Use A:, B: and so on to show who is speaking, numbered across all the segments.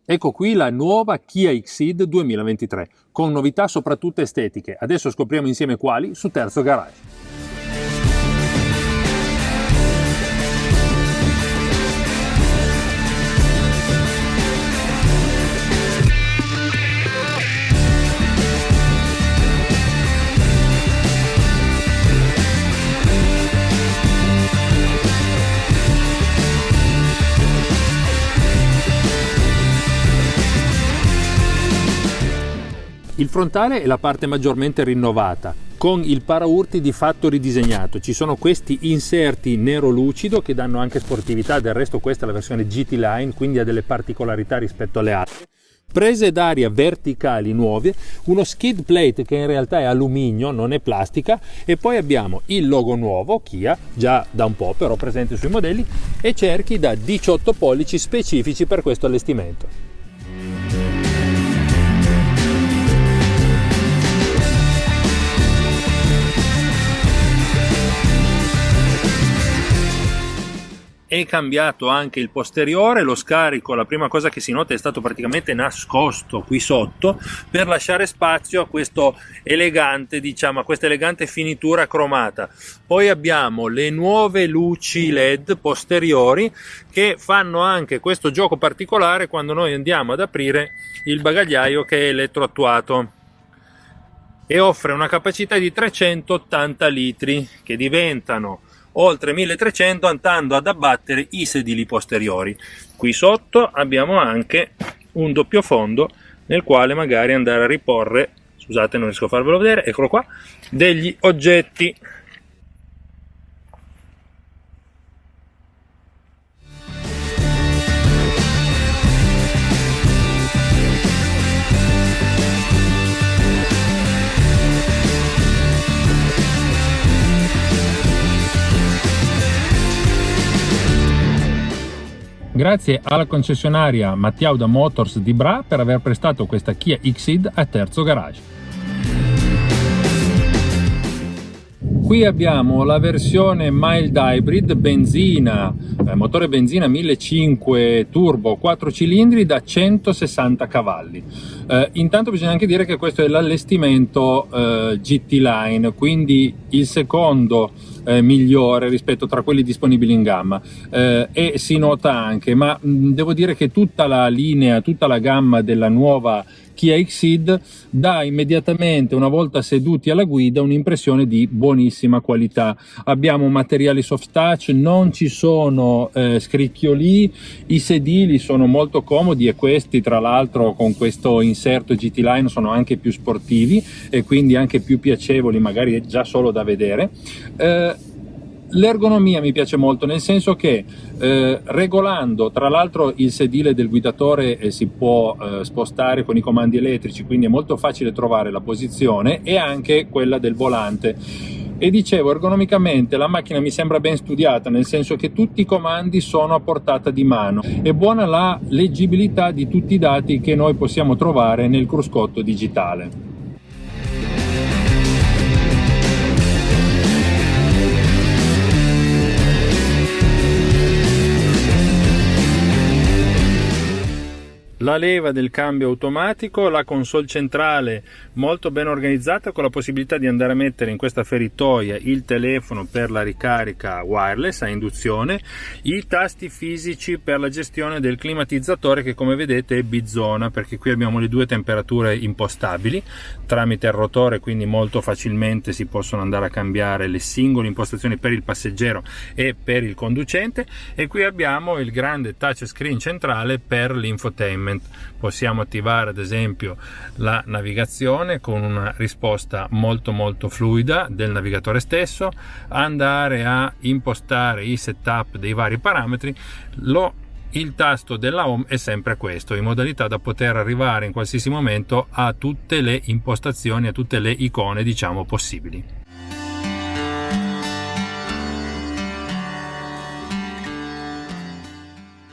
A: Ecco qui la nuova Kia Xceed 2023, con novità soprattutto estetiche. Adesso scopriamo insieme quali su Terzo Garage. Il frontale è la parte maggiormente rinnovata, con il paraurti di fatto ridisegnato. Ci sono questi inserti nero lucido che danno anche sportività, del resto questa è la versione GT Line, quindi ha delle particolarità rispetto alle altre. Prese d'aria verticali nuove, uno skid plate che in realtà è alluminio, non è plastica, e poi abbiamo il logo nuovo, Kia, già da un po' però presente sui modelli, e cerchi da 18 pollici specifici per questo allestimento. È cambiato anche il posteriore, lo scarico, la prima cosa che si nota è stato praticamente nascosto qui sotto per lasciare spazio a questo elegante, a questa elegante finitura cromata. Poi abbiamo le nuove luci LED posteriori che fanno anche questo gioco particolare quando noi andiamo ad aprire il bagagliaio, che è elettroattuato, e offre una capacità di 380 litri che diventano oltre 1300 andando ad abbattere i sedili posteriori. Qui sotto abbiamo anche un doppio fondo nel quale magari andare a riporre, scusate non riesco a farvelo vedere, eccolo qua, degli oggetti. Grazie alla concessionaria Mattiauda Motors di Bra per aver prestato questa Kia Xceed a Terzo Garage. Qui abbiamo la versione mild hybrid benzina, motore benzina 1.500 turbo 4 cilindri da 160 cavalli. Intanto bisogna anche dire che questo è l'allestimento GT Line, quindi il secondo migliore rispetto tra quelli disponibili in gamma, e si nota anche, ma devo dire che tutta la linea, tutta la gamma della nuova Kia Xceed dà immediatamente, una volta seduti alla guida, un'impressione di buonissima qualità. Abbiamo materiali soft touch, non ci sono scricchioli, i sedili sono molto comodi e questi tra l'altro con questo inserto GT Line sono anche più sportivi e quindi anche più piacevoli magari già solo da vedere. L'ergonomia mi piace molto, nel senso che regolando, tra l'altro il sedile del guidatore si può spostare con i comandi elettrici, quindi è molto facile trovare la posizione, e anche quella del volante. E dicevo, ergonomicamente la macchina mi sembra ben studiata, nel senso che tutti i comandi sono a portata di mano. È buona la leggibilità di tutti i dati che noi possiamo trovare nel cruscotto digitale. La leva del cambio automatico, la console centrale molto ben organizzata con la possibilità di andare a mettere in questa feritoia il telefono per la ricarica wireless a induzione, i tasti fisici per la gestione del climatizzatore che come vedete è bizona, perché qui abbiamo le due temperature impostabili tramite il rotore, quindi molto facilmente si possono andare a cambiare le singole impostazioni per il passeggero e per il conducente, e qui abbiamo il grande touchscreen centrale per l'infotainment. Possiamo attivare ad esempio la navigazione con una risposta molto fluida del navigatore stesso, andare a impostare i setup dei vari parametri. Il tasto della home è sempre questo, in modalità da poter arrivare in qualsiasi momento a tutte le impostazioni, a tutte le icone possibili.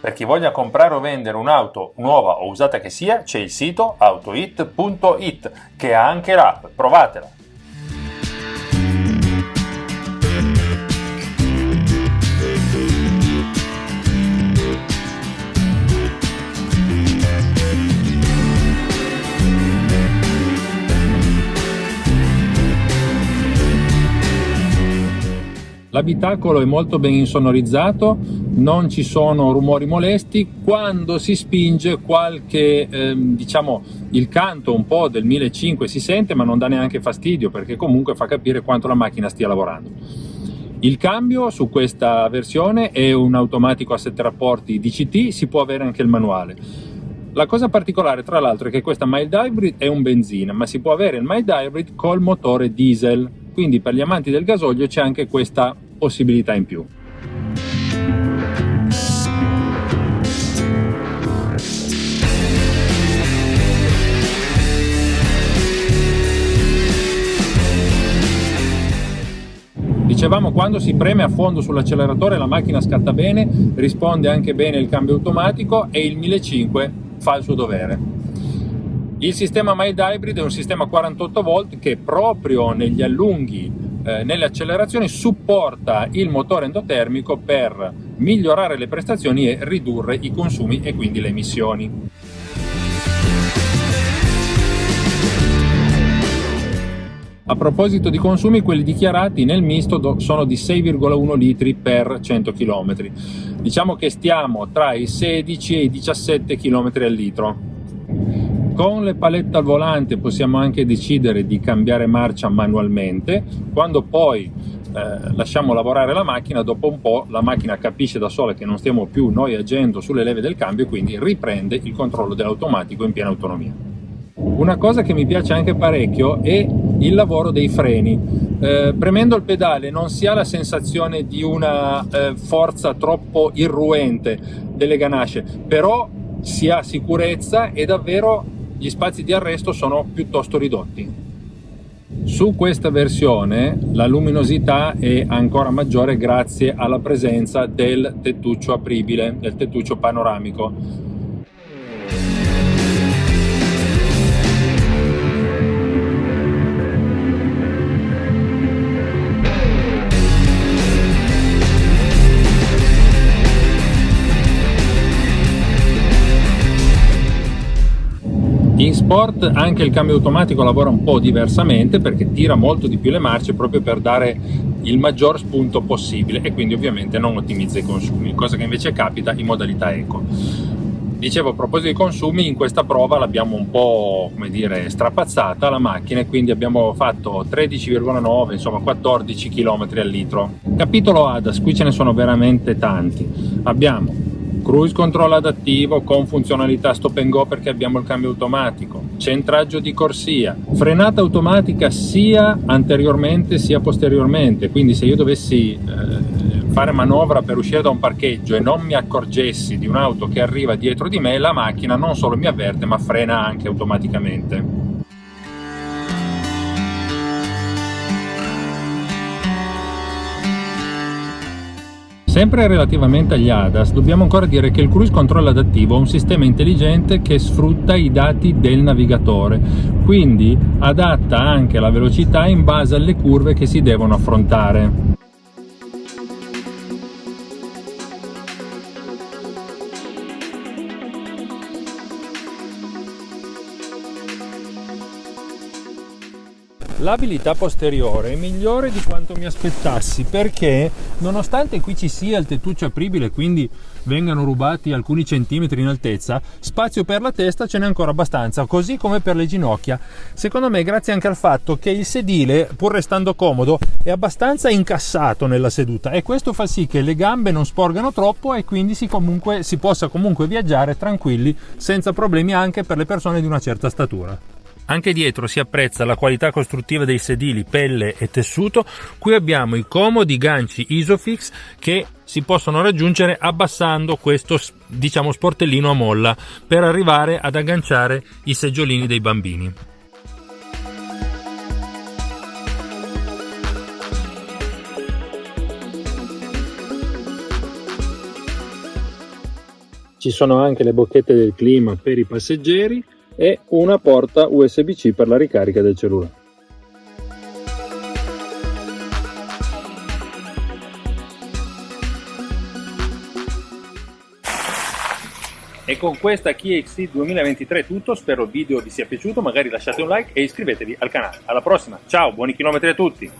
A: Per chi voglia comprare o vendere un'auto nuova o usata che sia, c'è il sito autoit.it che ha anche l'app, provatela! L'abitacolo è molto ben insonorizzato, non ci sono rumori molesti. Quando si spinge qualche, diciamo, il canto un po' del 1500 si sente, ma non dà neanche fastidio, perché comunque fa capire quanto la macchina stia lavorando. Il cambio su questa versione è un automatico a 7 rapporti DCT, si può avere anche il manuale. La cosa particolare, tra l'altro, è che questa mild hybrid è un benzina, ma si può avere il mild hybrid col motore diesel, quindi per gli amanti del gasolio c'è anche questa possibilità in più. Dicevamo, quando si preme a fondo sull'acceleratore la macchina scatta bene, risponde anche bene il cambio automatico e il 1500 fa il suo dovere. Il sistema mild hybrid è un sistema 48 volt che proprio negli allunghi, nelle accelerazioni, supporta il motore endotermico per migliorare le prestazioni e ridurre i consumi e quindi le emissioni. A proposito di consumi, quelli dichiarati nel misto sono di 6,1 litri per 100 km. Diciamo che stiamo tra i 16 e i 17 km al litro. Con le palette al volante possiamo anche decidere di cambiare marcia manualmente. Quando poi lasciamo lavorare la macchina, dopo un po' la macchina capisce da sola che non stiamo più noi agendo sulle leve del cambio e quindi riprende il controllo dell'automatico in piena autonomia. Una cosa che mi piace anche parecchio è il lavoro dei freni. Premendo il pedale non si ha la sensazione di una forza troppo irruente delle ganasce, però si ha sicurezza e davvero gli spazi di arresto sono piuttosto ridotti. Su questa versione la luminosità è ancora maggiore grazie alla presenza del tettuccio apribile, del tettuccio panoramico. In sport anche il cambio automatico lavora un po' diversamente, perché tira molto di più le marce proprio per dare il maggior spunto possibile e quindi ovviamente non ottimizza i consumi, cosa che invece capita in modalità eco. Dicevo, a proposito dei consumi, in questa prova l'abbiamo un po', come dire, strapazzata la macchina e quindi abbiamo fatto 13,9, insomma 14 km al litro. Capitolo ADAS, qui ce ne sono veramente tanti. Abbiamo cruise control adattivo con funzionalità stop and go perché abbiamo il cambio automatico, centraggio di corsia, frenata automatica sia anteriormente sia posteriormente, quindi se io dovessi fare manovra per uscire da un parcheggio e non mi accorgessi di un'auto che arriva dietro di me, la macchina non solo mi avverte ma frena anche automaticamente. Sempre relativamente agli ADAS, dobbiamo ancora dire che il cruise control adattivo è un sistema intelligente che sfrutta i dati del navigatore, quindi adatta anche la velocità in base alle curve che si devono affrontare. L'abilità posteriore è migliore di quanto mi aspettassi, perché nonostante qui ci sia il tettuccio apribile, quindi vengano rubati alcuni centimetri in altezza, spazio per la testa ce n'è ancora abbastanza, così come per le ginocchia. Secondo me grazie anche al fatto che il sedile, pur restando comodo, è abbastanza incassato nella seduta e questo fa sì che le gambe non sporgano troppo e quindi si possa comunque viaggiare tranquilli senza problemi anche per le persone di una certa statura. Anche dietro si apprezza la qualità costruttiva dei sedili, pelle e tessuto. Qui abbiamo i comodi ganci Isofix che si possono raggiungere abbassando questo, diciamo, sportellino a molla per arrivare ad agganciare i seggiolini dei bambini. Ci sono anche le bocchette del clima per i passeggeri e una porta USB-C per la ricarica del cellulare. E con questa Kia XT 2023 è tutto, spero il video vi sia piaciuto, magari lasciate un like e iscrivetevi al canale. Alla prossima, ciao, buoni chilometri a tutti!